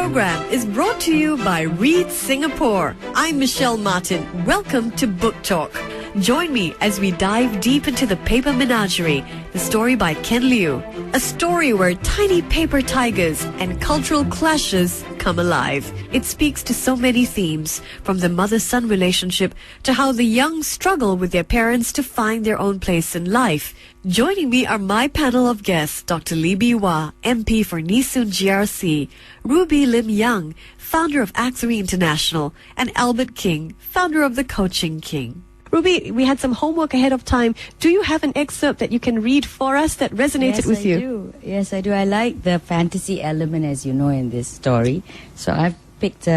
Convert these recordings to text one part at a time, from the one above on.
program is brought to you by Read Singapore. I'm Michelle Martin. Welcome to Book Talk. Join me as we dive deep into The Paper Menagerie, the story by Ken Liu. A story where tiny paper tigers and cultural clashes come alive. It speaks to so many themes, from the mother-son relationship to how the young struggle with their parents to find their own place in life. Joining me are my panel of guests, Dr. Lee Bee Wah, MP for Nee Soon GRC, Ruby Lim Young, founder of Act3 International, and Albert King, founder of The Coaching King. Ruby, we had some homework ahead of time. Do you have an excerpt that you can read for us that resonated with you? Yes, I do. I like the fantasy element, as you know, in this story. So I've picked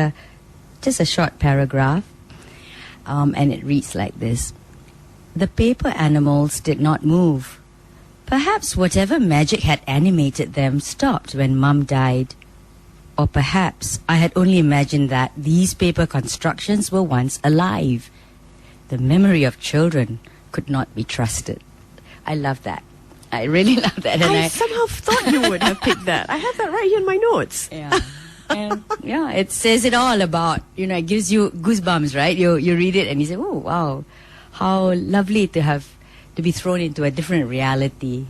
just a short paragraph, and it reads like this. The paper animals did not move. Perhaps whatever magic had animated them stopped when Mum died. Or perhaps I had only imagined that these paper constructions were once alive. The memory of children could not be trusted. I love that. I really love that. And I somehow thought you would have picked that. I have that right here in my notes. Yeah. And yeah, it says it all about, it gives you goosebumps, right? You read it and you say, oh, wow, how lovely to be thrown into a different reality.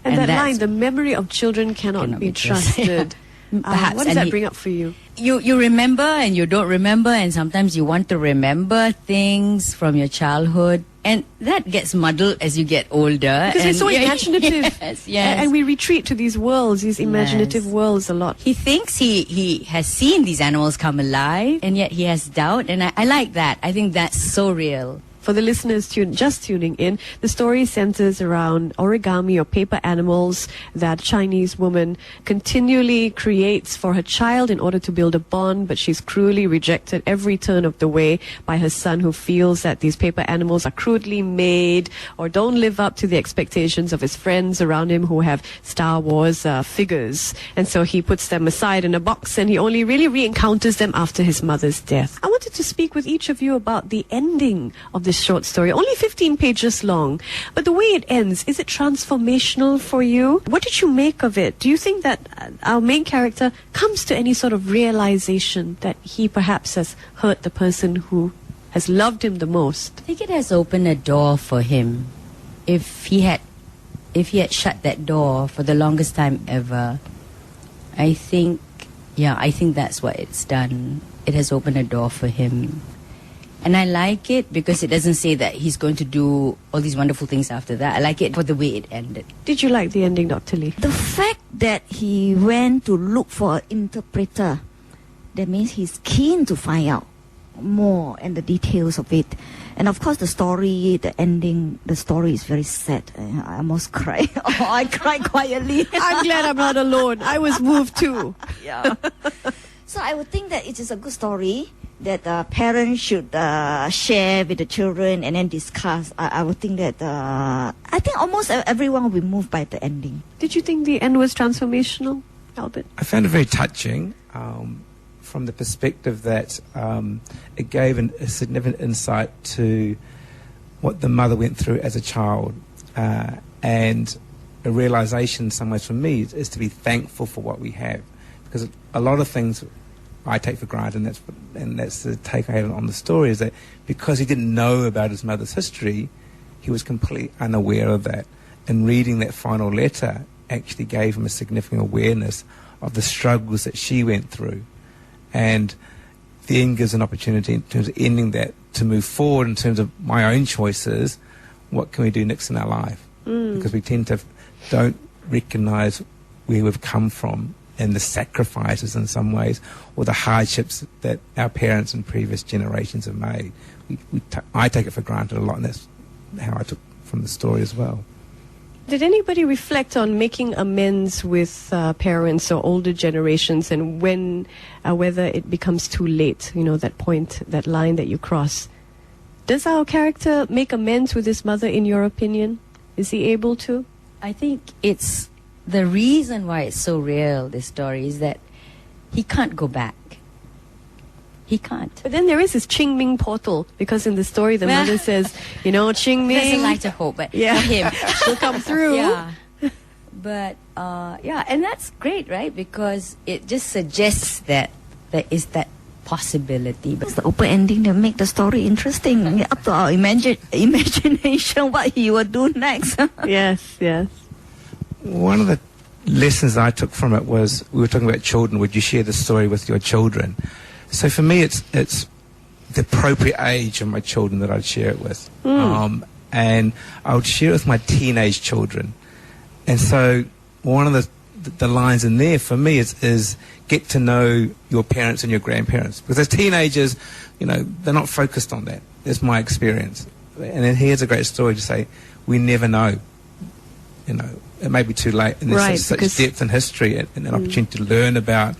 And that line, the memory of children cannot be trusted. Perhaps. What does that bring up for you? You remember and you don't remember, and sometimes you want to remember things from your childhood, and that gets muddled as you get older. Because we're so imaginative. Yes. And we retreat to these worlds, these imaginative worlds a lot. He thinks he has seen these animals come alive, and yet he has doubt, and I like that. I think that's so real. For the listeners just tuning in, the story centers around origami or paper animals that Chinese woman continually creates for her child in order to build a bond, but she's cruelly rejected every turn of the way by her son, who feels that these paper animals are crudely made or don't live up to the expectations of his friends around him who have Star Wars figures. And so he puts them aside in a box, and he only really re-encounters them after his mother's death. I wanted to speak with each of you about the ending of this short story, only 15 pages long, but the way it ends, is it transformational for you? What did you make of it? Do you think that our main character comes to any sort of realization that he perhaps has hurt the person who has loved him the most? I think it has opened a door for him. If he had shut that door for the longest time ever, I think that's what it's done. It has opened a door for him. And I like it because it doesn't say that he's going to do all these wonderful things after that. I like it for the way it ended. Did you like the ending, Dr. Lee? The fact that he went to look for an interpreter, that means he's keen to find out more and the details of it. And of course the story, the ending, the story is very sad. I almost cried. I cried quietly. I'm glad I'm not alone. I was moved too. Yeah. So I would think that it is a good story that parents should share with the children and then discuss. I would think that I think almost everyone will be moved by the ending. Did you think the end was transformational, Albert? I found it very touching from the perspective that it gave a significant insight to what the mother went through as a child, and a realization in some ways for me is to be thankful for what we have, because a lot of things I take for granted, and that's the take I had on the story, is that because he didn't know about his mother's history, he was completely unaware of that. And reading that final letter actually gave him a significant awareness of the struggles that she went through. And the end gives an opportunity in terms of ending that to move forward in terms of my own choices. What can we do next in our life? Because we tend to don't recognize where we've come from and the sacrifices in some ways, or the hardships that our parents and previous generations have made. I take it for granted a lot, and that's how I took from the story as well. Did anybody reflect on making amends with parents or older generations, and whether it becomes too late, that point, that line that you cross? Does our character make amends with his mother, in your opinion? Is he able to? I think it's the reason why it's so real, this story, is that he can't go back. He can't. But then there is this Qing Ming portal, because in the story the mother says, Qing Ming. There's a light of hope, but for him, she'll come through. Yeah. But yeah, and that's great, right? Because it just suggests that there is that possibility. But It's the open ending that make the story interesting. Up to our imagination what he will do next. Yes, yes. One of the lessons I took from it was, we were talking about children, would you share the story with your children? So for me, it's the appropriate age of my children that I'd share it with. And I would share it with my teenage children. And so one of the lines in there for me is get to know your parents and your grandparents. Because as teenagers, they're not focused on that. That's my experience. And then here's a great story to say, we never know. It may be too late. And there's such depth in history and an opportunity to learn about,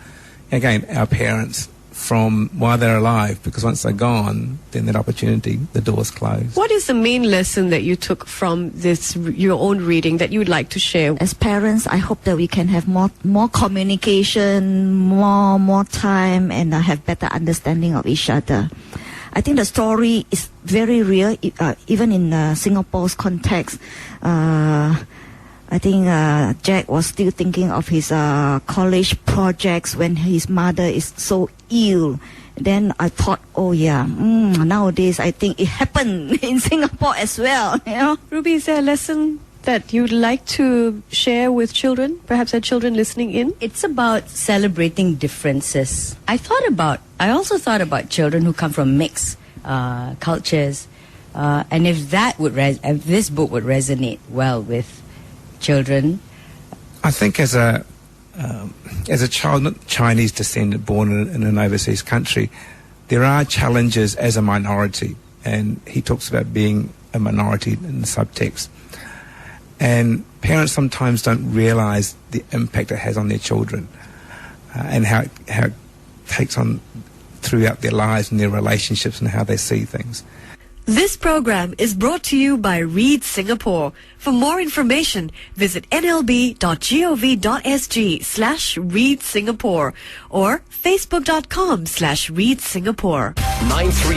again, our parents from while they're alive, because once they're gone, then that opportunity, the door's closed. What is the main lesson that you took from this, your own reading, that you would like to share? As parents, I hope that we can have more communication, more time, and have better understanding of each other. I think the story is very real, even in Singapore's context. I think Jack was still thinking of his college projects when his mother is so ill. Then I thought, oh yeah, nowadays I think it happened in Singapore as well. Ruby, is there a lesson that you'd like to share with children? Perhaps our children listening in? it's about celebrating differences. I also thought about children who come from mixed cultures, and if this book would resonate well with children. I think as a child, not Chinese descendant, born in an overseas country, there are challenges as a minority, and he talks about being a minority in the subtext. And parents sometimes don't realise the impact it has on their children, and how it takes on throughout their lives and their relationships and how they see things. This program is brought to you by Read Singapore. For more information, visit nlb.gov.sg/Read Singapore or facebook.com/Read Singapore. 938